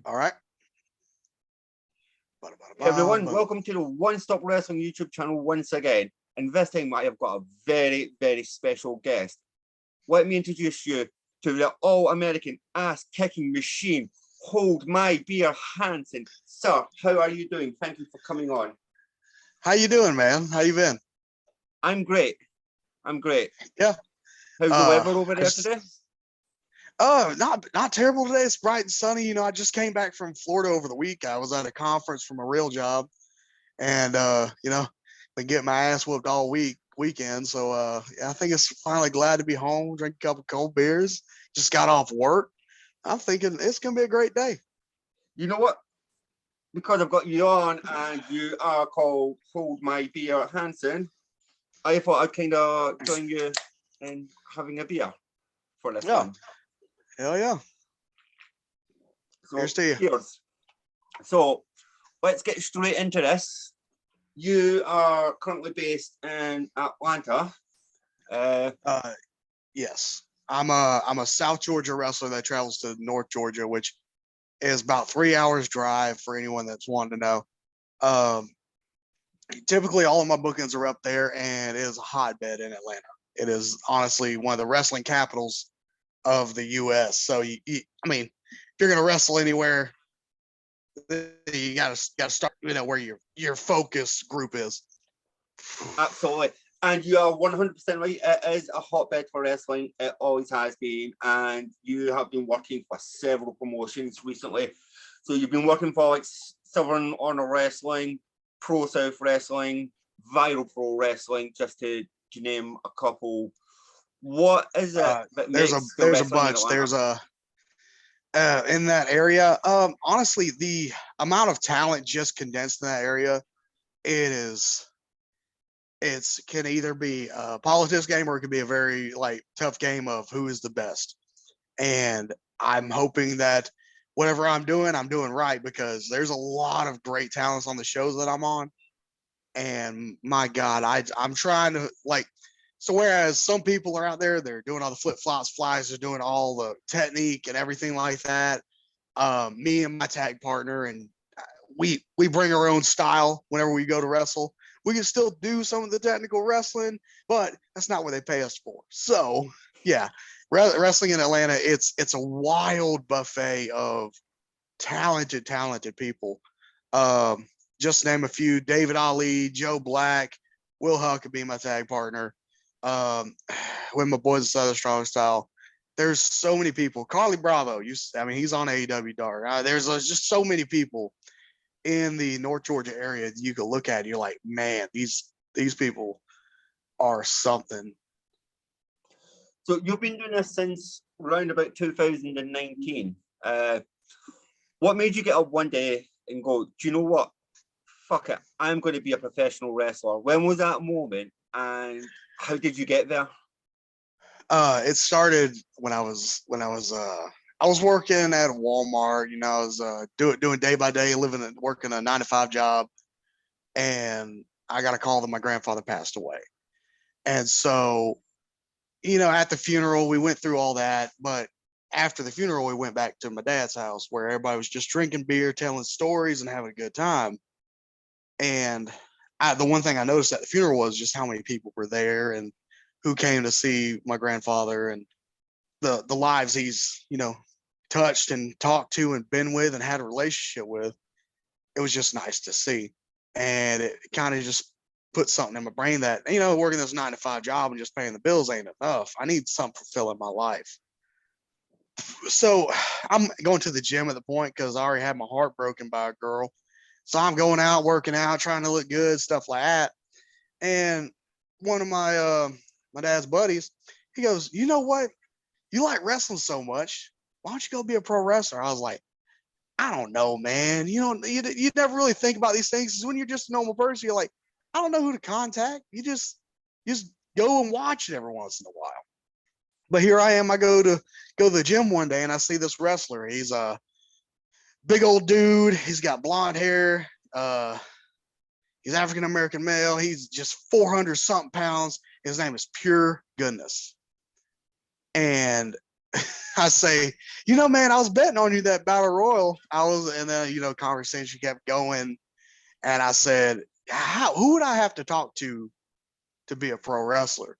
All right. Hey everyone, welcome to the One Stop Wrestling YouTube channel once again. And this time I have got a very, very special guest. Let me introduce you to the all-American ass-kicking machine, Hold My Beer Hanson. Sir, how are you doing? Thank you for coming on. How you doing, man? How you been? I'm great. I'm great. Yeah. How's the weather over there today? Oh, not terrible today. It's bright and sunny. You know, I just came back from Florida over the week. I was at a conference from a real job, and been getting my ass whooped all weekend. So yeah, I think it's finally glad to be home. Drink a couple cold beers. Just got off work. I'm thinking it's gonna be a great day. You know what? Because I've got you on and you are called Hold My Beer Hanson, I thought I'd kind of join you in having a beer for this one. Hell yeah. So, here's to you. Cheers. So let's get straight into this. You are currently based in Atlanta. Yes. I'm a South Georgia wrestler that travels to North Georgia, which is about 3 hours drive for anyone that's wanting to know. Typically all of my bookings are up there, and it is a hotbed in Atlanta. It is honestly one of the wrestling capitals of the US. So I mean, if you're gonna wrestle anywhere, you gotta start, where your focus group is. Absolutely. And you are 100% right. It is a hotbed for wrestling. It always has been. And you have been working for several promotions recently. So you've been working for like Southern Honor Wrestling, Pro South Wrestling, Viral Pro Wrestling, just to name a couple. What is it that there's makes a bunch. There's a in that area. Honestly, the amount of talent just condensed in that area, it can either be a politics game or it could be a very tough game of who is the best. And I'm hoping that whatever I'm doing right, because there's a lot of great talents on the shows that I'm on. And my God, I'm trying to so whereas some people are out there, they're doing all the flip flops, flies, they're doing all the technique and everything like that. Me and my tag partner, and we bring our own style whenever we go to wrestle. We can still do some of the technical wrestling, but that's not what they pay us for. So yeah, wrestling in Atlanta, it's a wild buffet of talented people. Just to name a few: David Ali, Joe Black, Will Huckabee, my tag partner. With my boys, Southern Strong Style. There's so many people. Carly Bravo, he's on AEW Dark. There's just so many people in the North Georgia area you could look at. And you're like, man, these people are something. So you've been doing this since around about 2019. What made you get up one day and go, do you know what? Fuck it, I'm going to be a professional wrestler. When was that moment, and how did you get there? It started when I was working at Walmart. I was doing day by day, working a 9-to-5 job, and I got a call that my grandfather passed away. And so, at the funeral, we went through all that, but after the funeral, we went back to my dad's house where everybody was just drinking beer, telling stories, and having a good time. And the one thing I noticed at the funeral was just how many people were there and who came to see my grandfather, and the lives he's, touched and talked to and been with and had a relationship with. It was just nice to see. And it kind of just put something in my brain that, working this 9-to-5 job and just paying the bills ain't enough. I need something fulfilling my life. So I'm going to the gym at the point because I already had my heart broken by a girl. So I'm going out, working out, trying to look good, stuff like that. And one of my dad's buddies, he goes, you know what? You like wrestling so much. Why don't you go be a pro wrestler? I was like, I don't know, man. You never really think about these things. When you're just a normal person, you're like, I don't know who to contact. You just go and watch it every once in a while. But here I am. I go to the gym one day and I see this wrestler. He's a big old dude. He's got blonde hair. He's African American male. He's just 400 something pounds. His name is Pure Goodness. And I say, man, I was betting on you that battle royal. And then conversation kept going, and I said, who would I have to talk to be a pro wrestler?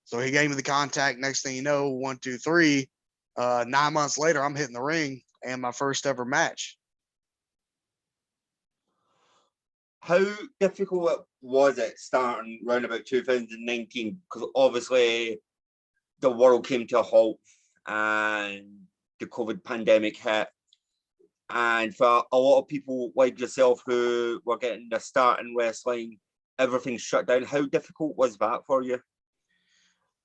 So he gave me the contact. Next thing you know, 1, 2, 3. 9 months later, I'm hitting the ring and my first ever match. How difficult was it starting around about 2019? Because obviously the world came to a halt and the COVID pandemic hit. And for a lot of people like yourself who were getting their start in wrestling, everything shut down. How difficult was that for you?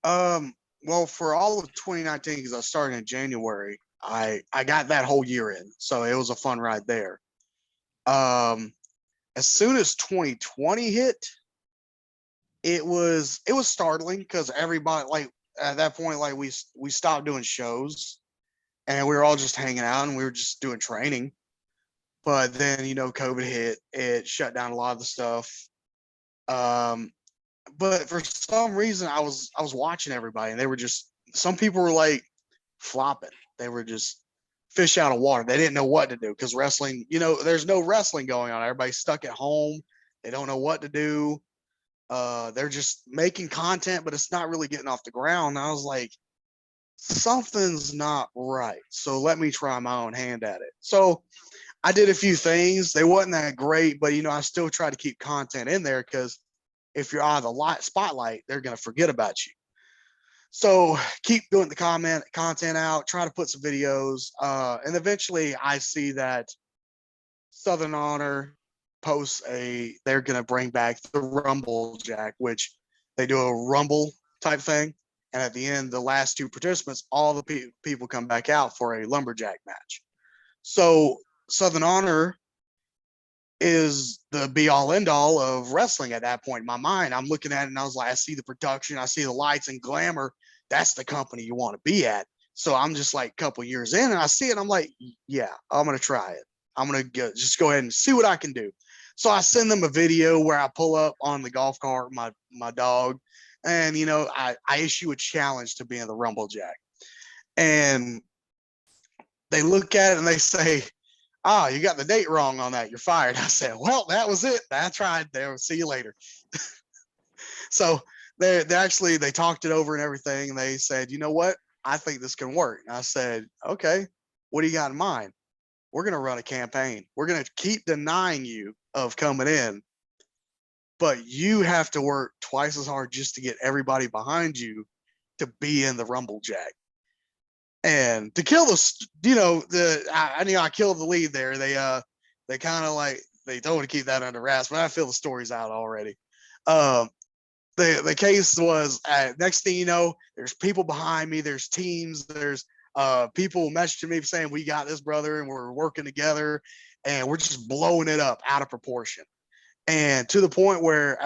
Well, for all of 2019, because I started in January, I got that whole year in, so it was a fun ride there. As soon as 2020 hit, it was startling because everybody, like, at that point, like, we stopped doing shows and we were all just hanging out and we were just doing training. But then COVID hit, it shut down a lot of the stuff. But for some reason, I was watching everybody, and they were just, some people were like flopping. They were just fish out of water. They didn't know what to do because wrestling, there's no wrestling going on. Everybody's stuck at home. They don't know what to do. They're just making content, but it's not really getting off the ground. And I was like, something's not right. So let me try my own hand at it. So I did a few things. They wasn't that great, but I still try to keep content in there because if you're out of the spotlight, they're going to forget about you. So keep doing the content out, try to put some videos. And eventually I see that Southern Honor posts they're going to bring back the Rumble Jack, which they do a Rumble type thing. And at the end, the last two participants, all the people come back out for a lumberjack match. So Southern Honor is the be all end all of wrestling at that point in my mind. I'm looking at it and I was like, I see the production, I see the lights and glamour. That's the company you want to be at. So I'm just like a couple years in and I see it. And I'm like, yeah, I'm going to try it. I'm going to just go ahead and see what I can do. So I send them a video where I pull up on the golf cart, my dog, and, I issue a challenge to be in the Rumble Jack. And they look at it and they say, you got the date wrong on that. You're fired. I said, well, that was it. I tried there. See you later. So they talked it over and everything. And they said, you know what? I think this can work. And I said, okay, what do you got in mind? We're going to run a campaign. We're going to keep denying you of coming in, but you have to work twice as hard just to get everybody behind you to be in the Rumble Jack. And to kill I killed the lead there. They kind of like, they told me to keep that under wraps, but I feel the story's out already. The case was, next thing you know, there's people behind me, there's teams, there's people messaging me saying, we got this, brother, and we're working together, and we're just blowing it up out of proportion. And to the point where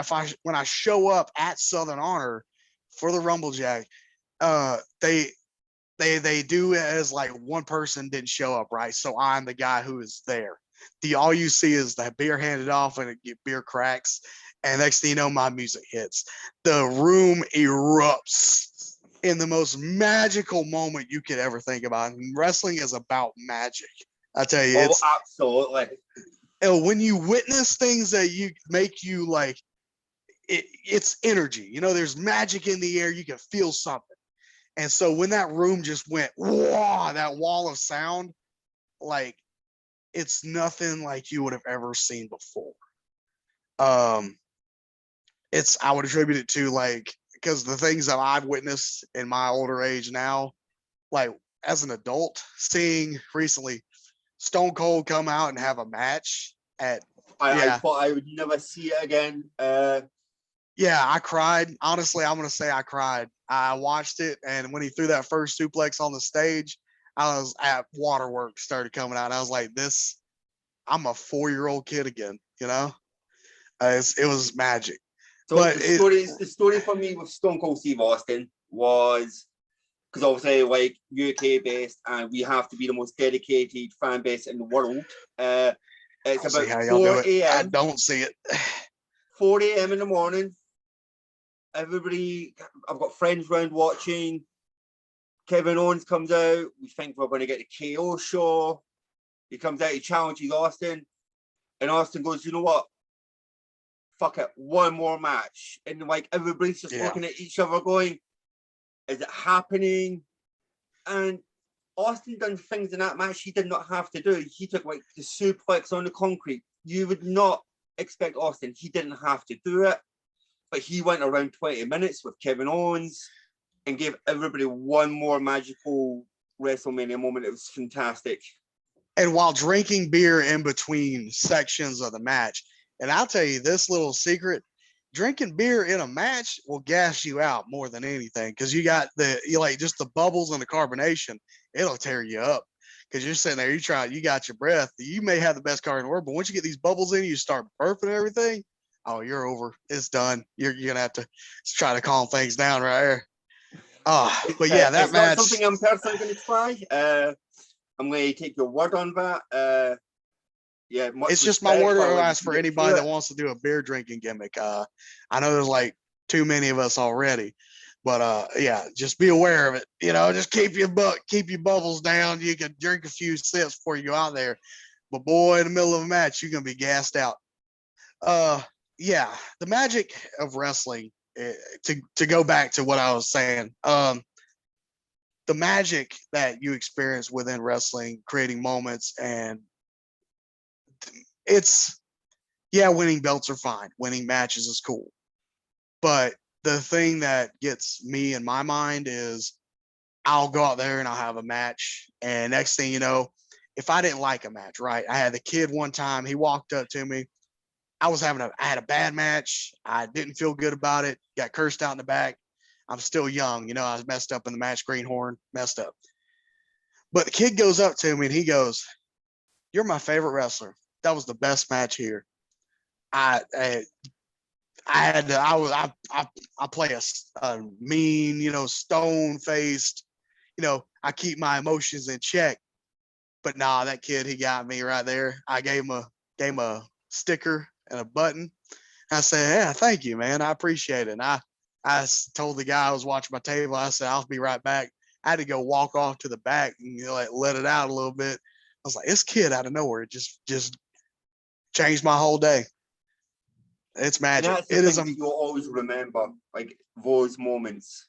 when I show up at Southern Honor for the Rumble Jack, they do it as like one person didn't show up, right? So I'm the guy who is there. All you see is the beer handed off and beer cracks. And next thing you know, my music hits. The room erupts in the most magical moment you could ever think about. And wrestling is about magic. I tell you, it's absolutely. When you witness things that make you like, it's energy. There's magic in the air. You can feel something. And so when that room just went, whoa, that wall of sound, like, it's nothing like you would have ever seen before. I would attribute it to, like, because the things that I've witnessed in my older age now, like as an adult, seeing recently Stone Cold come out and have a match I thought I would never see it again. Yeah, I cried. Honestly, I'm going to say I cried. I watched it, and when he threw that first suplex on the stage, I was at waterworks started coming out. I was like, I'm a 4-year-old kid again, it was magic. So but the story for me with Stone Cold Steve Austin was, because obviously, like, UK based, and we have to be the most dedicated fan base in the world. It's about 4 a.m. I don't see it. 4 a.m. in the morning. Everybody, I've got friends around watching. Kevin Owens comes out. We think we're going to get the KO show. He comes out, he challenges Austin. And Austin goes, you know what? Fuck it, one more match. And like everybody's just looking at each other going, is it happening? And Austin done things in that match he did not have to do. He took like the suplex on the concrete. You would not expect Austin. He didn't have to do it. But he went around 20 minutes with Kevin Owens and gave everybody one more magical WrestleMania moment. It was fantastic. And while drinking beer in between sections of the match. And I'll tell you this little secret, drinking beer in a match will gas you out more than anything. Cause you like just the bubbles and the carbonation, it'll tear you up. Cause you're sitting there, you got your breath. You may have the best car in the world, but once you get these bubbles in, you start burping and everything. Oh, you're over. It's done. You're going to have to try to calm things down right there. Oh, but yeah, that it's match. Not something I'm personally going to try. I'm going to take your word on that. Yeah, it's just my word of advice for anybody that wants to do a beer drinking gimmick. I know there's like too many of us already, but yeah, just be aware of it. Just keep your bubbles down. You can drink a few sips before you go out there, but boy, in the middle of a match, you're gonna be gassed out. Yeah, the magic of wrestling. To go back to what I was saying, the magic that you experience within wrestling, creating moments and winning belts are fine. Winning matches is cool. But the thing that gets me in my mind is I'll go out there and I'll have a match. And next thing you know, if I didn't like a match, right? I had the kid one time, he walked up to me. I had a bad match. I didn't feel good about it. Got cursed out in the back. I'm still young. I was messed up in the match, greenhorn, messed up. But the kid goes up to me and he goes, "You're my favorite wrestler. That was the best match here. I play a mean, stone faced, I keep my emotions in check. But nah, that kid, he got me right there. I gave him a sticker and a button. I said, yeah, thank you, man. I appreciate it. And I told the guy I was watching my table, I said, I'll be right back. I had to go walk off to the back and let it out a little bit. I was like, this kid out of nowhere just changed my whole day. It's magic. It is. You'll always remember like those moments.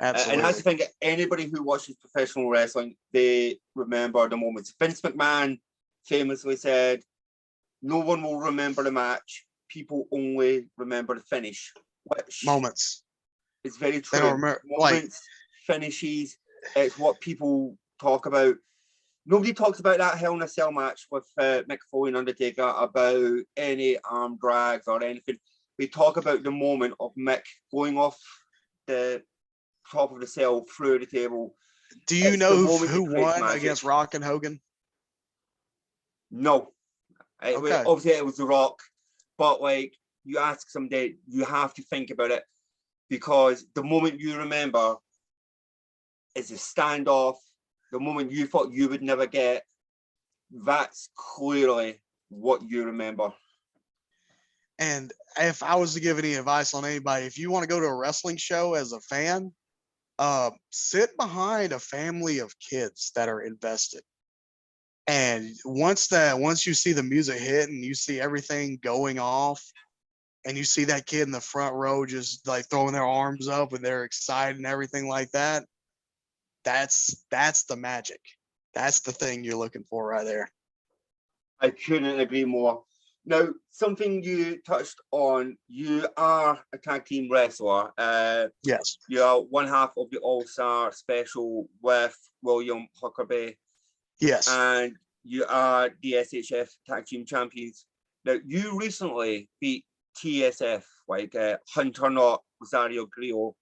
Absolutely. And that's the thing. Anybody who watches professional wrestling, they remember the moments. Vince McMahon famously said, "No one will remember the match. People only remember the finish." Which moments. It's very true. They don't remember, moments, finishes. It's what people talk about. Nobody talks about that Hell in a Cell match with Mick Foley and Undertaker about any arm drags or anything. We talk about the moment of Mick going off the top of the cell through the table. Do you know who won against Rock and Hogan? No. Okay. Obviously, it was The Rock. But, you ask someday, you have to think about it. Because the moment you remember is a standoff. The moment you thought you would never get, that's clearly what you remember. And if I was to give any advice on anybody, if you want to go to a wrestling show as a fan, sit behind a family of kids that are invested. And once you see the music hit and you see everything going off and you see that kid in the front row just like throwing their arms up and they're excited and everything like that, that's the magic. That's the thing you're looking for right there. I couldn't agree more. Now, something you touched on, you are a tag team wrestler. Yes. You are one half of the All-Star special with William Huckabee. Yes. And you are the SHF tag team champions. Now, you recently beat TSF, Hunter Knott, Rosario Grillo,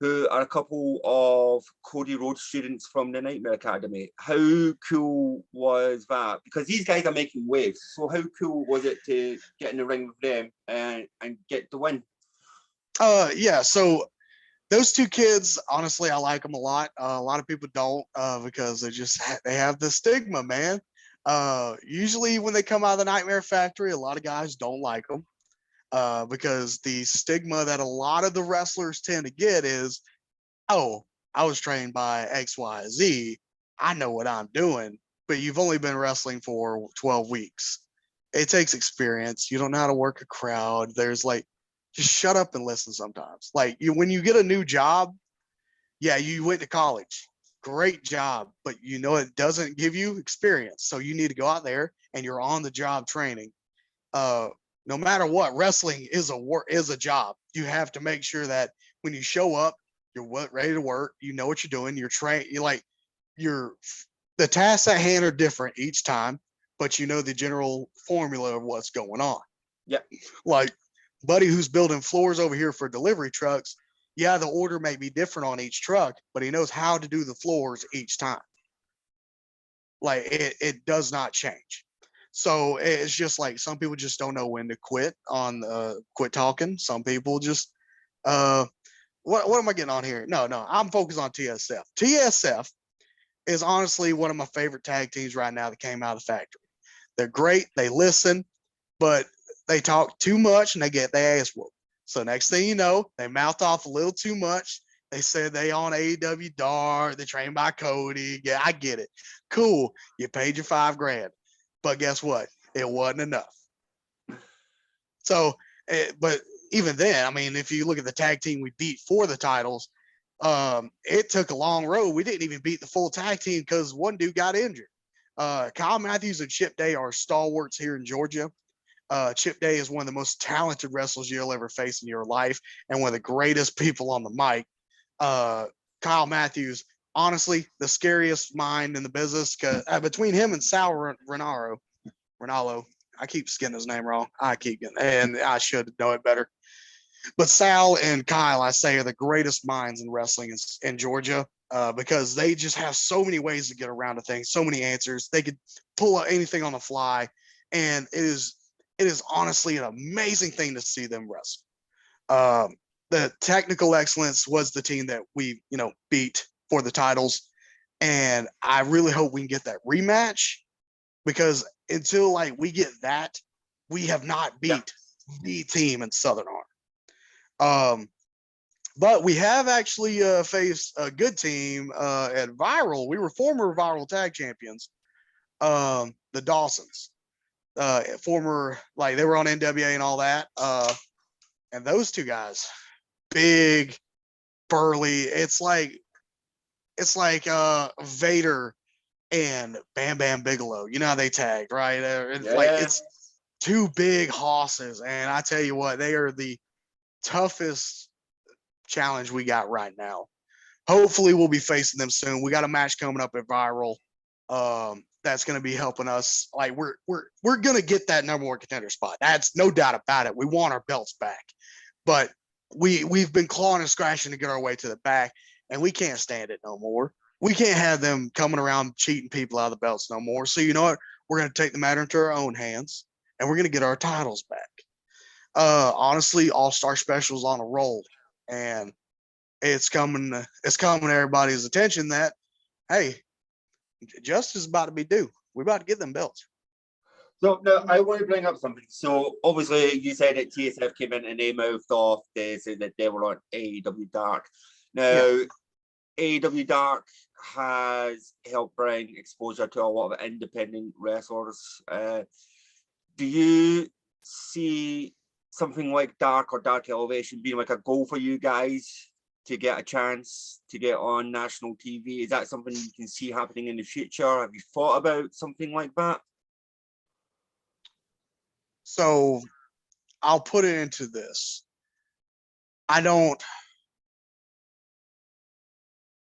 who are a couple of Cody Rhodes students from the Nightmare Academy. How cool was that? Because these guys are making waves. So how cool was it to get in the ring with them and get the win? Yeah, so those two kids, honestly, I like them a lot. A lot of people don't because they have the stigma, man. Usually when they come out of the Nightmare Factory, a lot of guys don't like them. Because the stigma that a lot of the wrestlers tend to get is, oh, I was trained by XYZ. I know what I'm doing, but you've only been wrestling for 12 weeks. It takes experience. You don't know how to work a crowd. There's like, just shut up and listen sometimes. Like when you get a new job, yeah, you went to college. Great job, but you know it doesn't give you experience. So you need to go out there and you're on the job training. Uh, no matter what, wrestling is a job. You have to make sure that when you show up, you're ready to work. You know what you're doing. You're trained. You're the tasks at hand are different each time, but you know the general formula of what's going on. Yeah. Like buddy who's building floors over here for delivery trucks, yeah, the order may be different on each truck, but he knows how to do the floors each time. Like it does not change. So it's just like some people just don't know when to quit talking. Some people just uh what am I getting on here? No, I'm focused on TSF. TSF is honestly one of my favorite tag teams right now that came out of the factory. They're great, they listen, but they talk too much and they get their ass whooped. So next thing you know, they mouth off a little too much. They said they on AEW Dark, they trained by Cody. Yeah, I get it. Cool. You paid your $5,000. But guess what? It wasn't enough. So, but even then, I mean, if you look at the tag team we beat for the titles, it took a long road. We didn't even beat the full tag team because one dude got injured. Kyle Matthews and Chip Day are stalwarts here in Georgia. Chip Day is one of the most talented wrestlers you'll ever face in your life and one of the greatest people on the mic. Kyle Matthews, honestly, the scariest mind in the business because between him and Sal Ronaldo, I keep getting his name wrong. And I should know it better. But Sal and Kyle, I say, are the greatest minds in wrestling in Georgia because they just have so many ways to get around to things, so many answers. They could pull out anything on the fly, and it is honestly an amazing thing to see them wrestle. The technical excellence was the team that we beat for the titles, and I really hope we can get that rematch because until like we get that, we have not beat the team in Southern Honor. But we have actually faced a good team at Viral. We were former Viral tag champions, the Dawsons. Former, like they were on NWA and all that. And those two guys, big, burly. It's like Vader and Bam Bam Bigelow. You know how they tagged, right? It's two big hosses, and I tell you what, they are the toughest challenge we got right now. Hopefully, we'll be facing them soon. We got a match coming up at Viral. That's going to be helping us. Like we're going to get that number one contender spot. That's no doubt about it. We want our belts back, but we've been clawing and scratching to get our way to the back, and we can't stand it no more. We can't have them coming around cheating people out of the belts no more. So you know what? We're going to take the matter into our own hands, and we're going to get our titles back. Honestly, All-Star Special's on a roll, and it's coming to everybody's attention that, hey, justice is about to be due. We're about to get them belts. So now I want to bring up something. So obviously you said that TSF came in and they mouthed off. They said that they were on AEW Dark. Now AEW Dark has helped bring exposure to a lot of independent wrestlers. Do you see something like Dark or Dark Elevation being like a goal for you guys to get a chance to get on national TV? Is that something you can see happening in the future? Have you thought about something like that? So I'll put it into this. I don't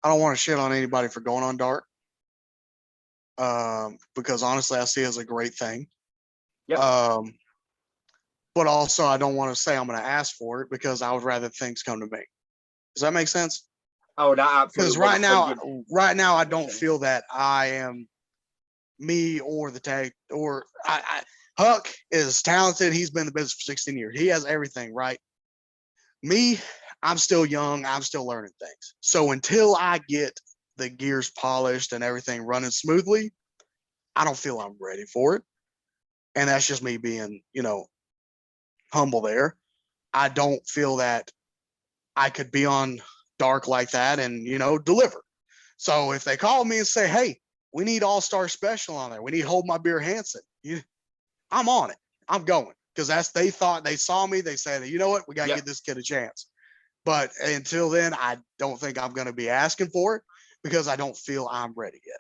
want to shit on anybody for going on Dark. Because honestly, I see it as a great thing. Yep. But also I don't want to say I'm going to ask for it because I would rather things come to me. Does that make sense? Oh, that absolutely. Because right now, I don't feel that I am me or the tag or Huck is talented. He's been in the business for 16 years. He has everything, right? Me, I'm still young. I'm still learning things. So until I get the gears polished and everything running smoothly, I don't feel I'm ready for it. And that's just me being, humble there. I don't feel that I could be on dark like that and, deliver. So if they call me and say, hey, we need all-star special on there, we need Hold My Beer Hanson, I'm on it. I'm going. Because they thought they saw me. They said, you know what? We got to get this kid a chance. But until then, I don't think I'm going to be asking for it because I don't feel I'm ready yet.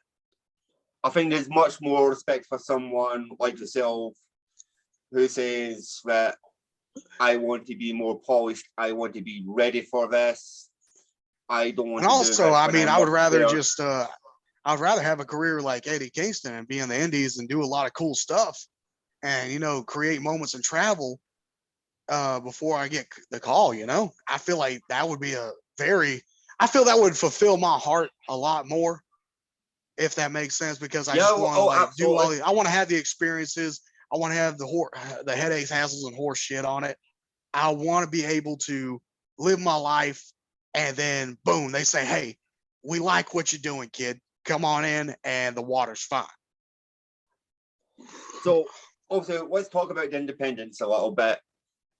I think there's much more respect for someone like yourself who says that I want to be more polished. I want to be ready for this. I don't want and to also, do this. I mean, I would rather there. I'd rather have a career like Eddie Kingston and be in the Indies and do a lot of cool stuff and, create moments and travel before I get the call. I feel like that would be I feel that would fulfill my heart a lot more, if that makes sense, because I just want to do all I want to have the experiences. I want to have the headaches, hassles, and horse shit on it. I want to be able to live my life, and then boom, they say, hey, we like what you're doing, kid. Come on in, and the water's fine. So also, let's talk about the independents a little bit.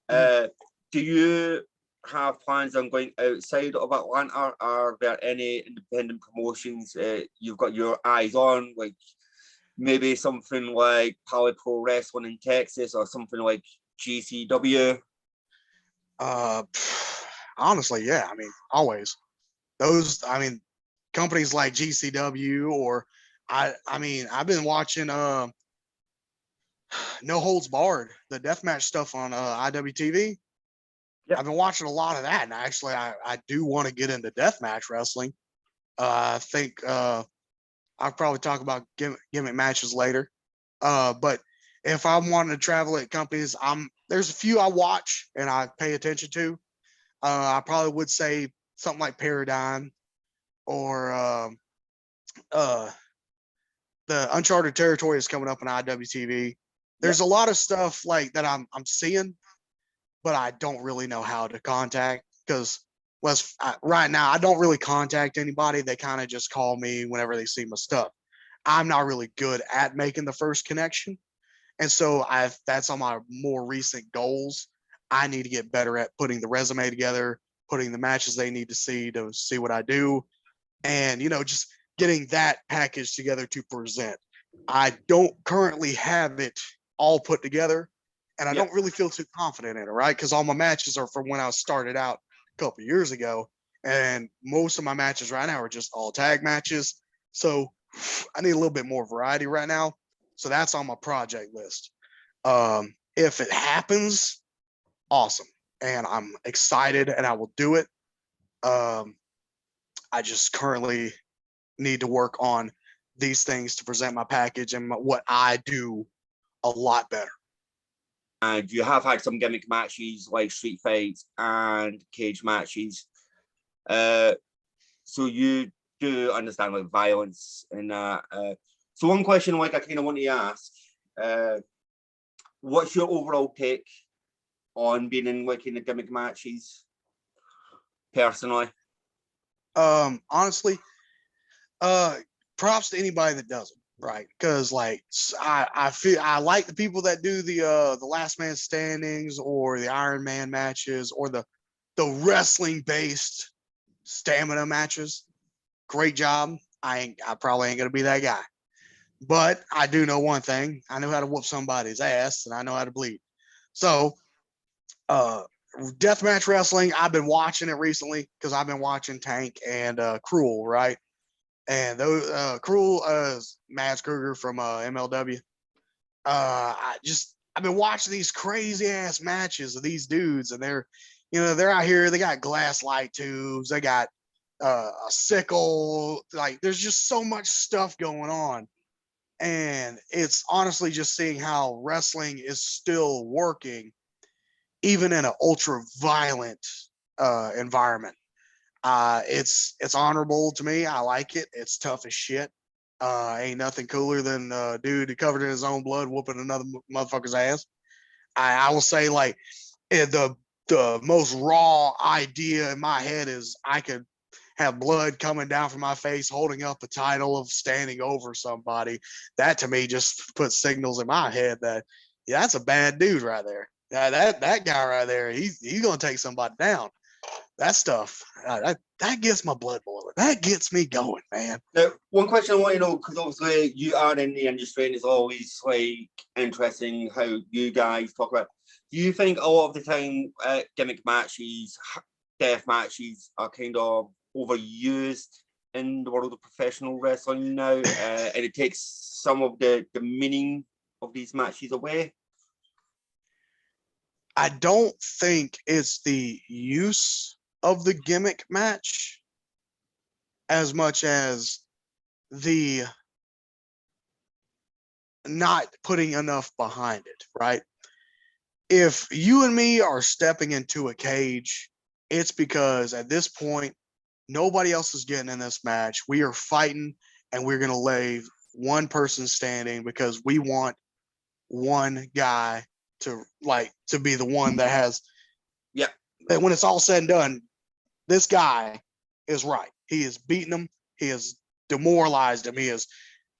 Do you have plans on going outside of Atlanta? Are there any independent promotions you've got your eyes on, like maybe something like Poly Pro Wrestling in Texas or something like GCW? Honestly, yeah. I mean, always those. I mean, companies like GCW or I mean, I've been watching No Holds Barred, the deathmatch stuff on IWTV. Yep. I've been watching a lot of that, and actually, I do want to get into deathmatch wrestling. I think I'll probably talk about gimmick matches later. But if I'm wanting to travel at companies, there's a few I watch and I pay attention to. I probably would say something like Paradigm or the Uncharted Territory is coming up on IWTV. There's a lot of stuff like that I'm seeing, but I don't really know how to contact because right now I don't really contact anybody. They kind of just call me whenever they see my stuff. I'm not really good at making the first connection. And so that's on my more recent goals. I need to get better at putting the resume together, putting the matches they need to see what I do, and just getting that package together to present. I don't currently have it all put together, and I don't really feel too confident in it, right? Because all my matches are from when I started out a couple of years ago, and most of my matches right now are just all tag matches. So I need a little bit more variety right now. So that's on my project list. If it happens, awesome. And I'm excited and I will do it. I just currently need to work on these things to present my package and what I do a lot better. And you have had some gimmick matches like street fights and cage matches. So you do understand like violence and so one question like I kind of want to ask, what's your overall take on being in like in the gimmick matches personally? Honestly, props to anybody that does it, right? Because like I feel I like the people that do the last man standings or the Iron Man matches or the wrestling based stamina matches. Great job. I probably ain't gonna be that guy. But I do know one thing. I know how to whoop somebody's ass and I know how to bleed. So deathmatch wrestling, I've been watching it recently because I've been watching Tank and Cruel, right? And those Cruel Mads Kruger from MLW. I've been watching these crazy ass matches of these dudes, and they're out here. They got glass light tubes. They got a sickle. Like there's just so much stuff going on, and it's honestly just seeing how wrestling is still working, even in an ultra violent environment. It's honorable to me. I like it. It's tough as shit. Ain't nothing cooler than a dude covered in his own blood whooping another motherfucker's ass. I will say like the most raw idea in my head is I could have blood coming down from my face holding up a title of standing over somebody. That to me just puts signals in my head that that's a bad dude right there. That guy right there, he's gonna take somebody down. that stuff, that gets my blood boiling. That gets me going, man. Now, one question I want to know, because obviously you are in the industry and it's always like interesting how you guys talk about. Do you think a lot of the time gimmick matches, death matches are kind of overused in the world of professional wrestling now, and it takes some of the meaning of these matches away? I don't think it's the use of the gimmick match as much as the not putting enough behind it, right? If you and me are stepping into a cage, it's because at this point, nobody else is getting in this match. We are fighting and we're going to leave one person standing because we want one guy to be the one that has. Yeah. And when it's all said and done, this guy is right. He has beaten him. He has demoralized him. He has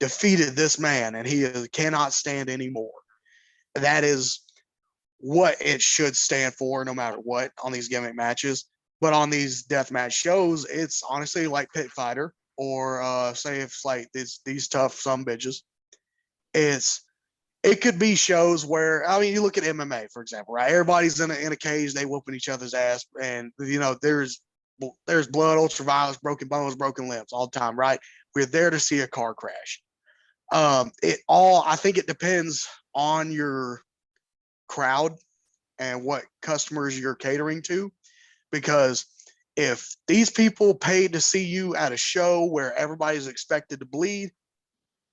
defeated this man, and cannot stand anymore. That is what it should stand for, no matter what, on these gimmick matches. But on these deathmatch shows, it's honestly like Pit Fighter, or say it's like these tough some bitches. It could be shows where, I mean, you look at MMA, for example, right? Everybody's in a cage, they whooping each other's ass, and there's blood, ultraviolence, broken bones, broken limbs all the time, right? We're there to see a car crash. I think it depends on your crowd and what customers you're catering to, because if these people paid to see you at a show where everybody's expected to bleed,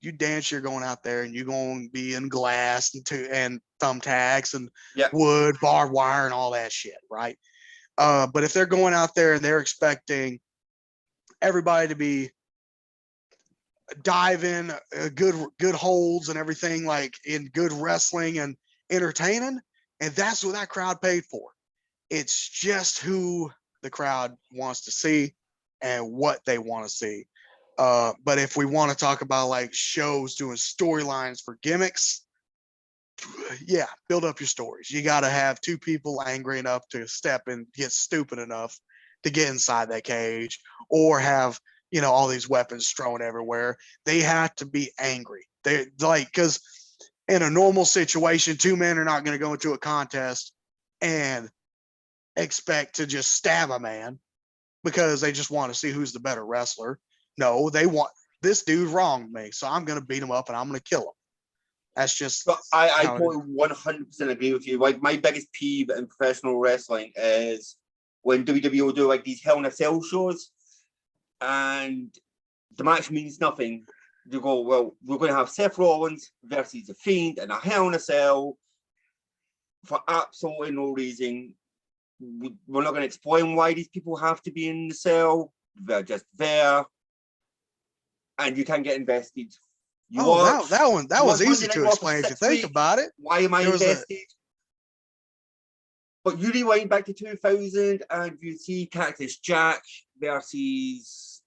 you dance, you're going out there and you're going to be in glass and thumbtacks and wood, barbed wire, and all that shit, right? But if they're going out there and they're expecting everybody to be diving, good holds and everything, like in good wrestling and entertaining, and that's what that crowd paid for. It's just who the crowd wants to see and what they want to see. But if we want to talk about like shows doing storylines for gimmicks, yeah, build up your stories. You got to have two people angry enough to step and get stupid enough to get inside that cage, or have, all these weapons thrown everywhere. They have to be angry. They like, because in a normal situation, two men are not going to go into a contest and expect to just stab a man because they just want to see who's the better wrestler. No, they want, this dude wronged me, so I'm going to beat him up and I'm going to kill him. That's just. But I totally 100% agree with you. Like, my biggest peeve in professional wrestling is when WWE will do like these Hell in a Cell shows, and the match means nothing. You go, well, we're going to have Seth Rollins versus The Fiend in a Hell in a Cell for absolutely no reason. We're not going to explain why these people have to be in the cell. They're just there, and you can't get invested. That was easy to explain if you think about it. Why am I invested? But you rewind back to 2000 and you see Cactus Jack versus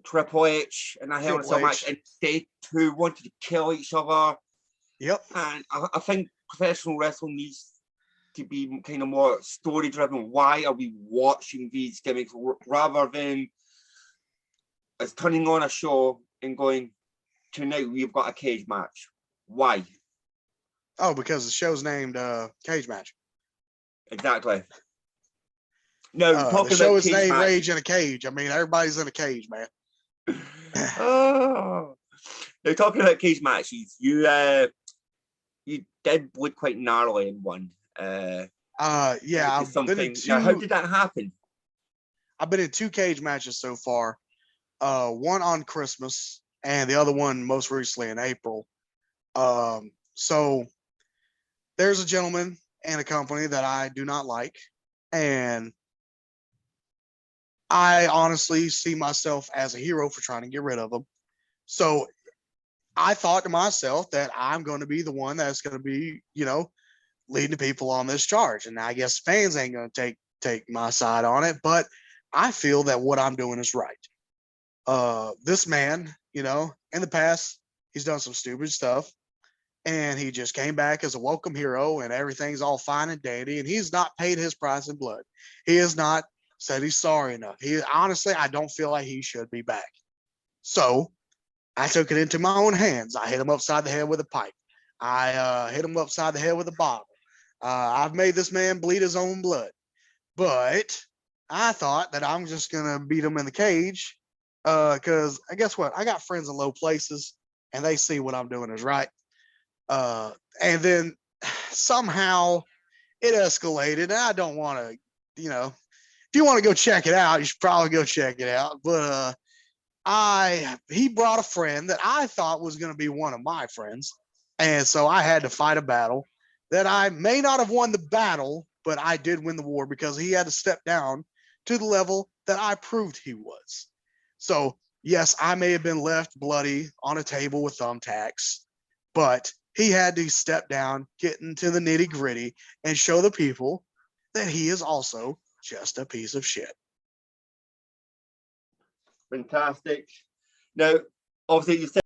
Triple H and a Hell in a Cell match, and they two wanted to kill each other. Yep. And I think professional wrestling needs to be kind of more story driven. Why are we watching these gimmicks rather than as turning on a show and going, tonight we've got a cage match? Why? Oh, because the show's named Cage Match. Exactly. No, the show is named Rage in a Cage. I mean, everybody's in a cage, man. Oh, now talking about cage matches, you did bleed quite narrowly in one. Yeah, I've been in two. Now, how did that happen? I've been in two cage matches so far. One on Christmas and the other one most recently in April. So there's a gentleman and a company that I do not like, and I honestly see myself as a hero for trying to get rid of them. So I thought to myself that I'm going to be the one that's going to be, leading people on this charge. And I guess fans ain't going to take my side on it, but I feel that what I'm doing is right. This man, in the past, he's done some stupid stuff. and he just came back as a welcome hero, and everything's all fine and dandy. And he's not paid his price in blood. He has not said he's sorry enough. He honestly, I don't feel like he should be back. So I took it into my own hands. I hit him upside the head with a pipe. I hit him upside the head with a bottle. I've made this man bleed his own blood. But I thought that I'm just gonna beat him in the cage. Because guess what? I got friends in low places, and they see what I'm doing is right. And then somehow it escalated. And I don't want to, if you want to go check it out, you should probably go check it out. But he brought a friend that I thought was going to be one of my friends, and so I had to fight a battle that I may not have won the battle, but I did win the war because he had to step down to the level that I proved he was. So yes, I may have been left bloody on a table with thumbtacks, but he had to step down, get into the nitty gritty, and show the people that he is also just a piece of shit. Fantastic. Now, obviously, you said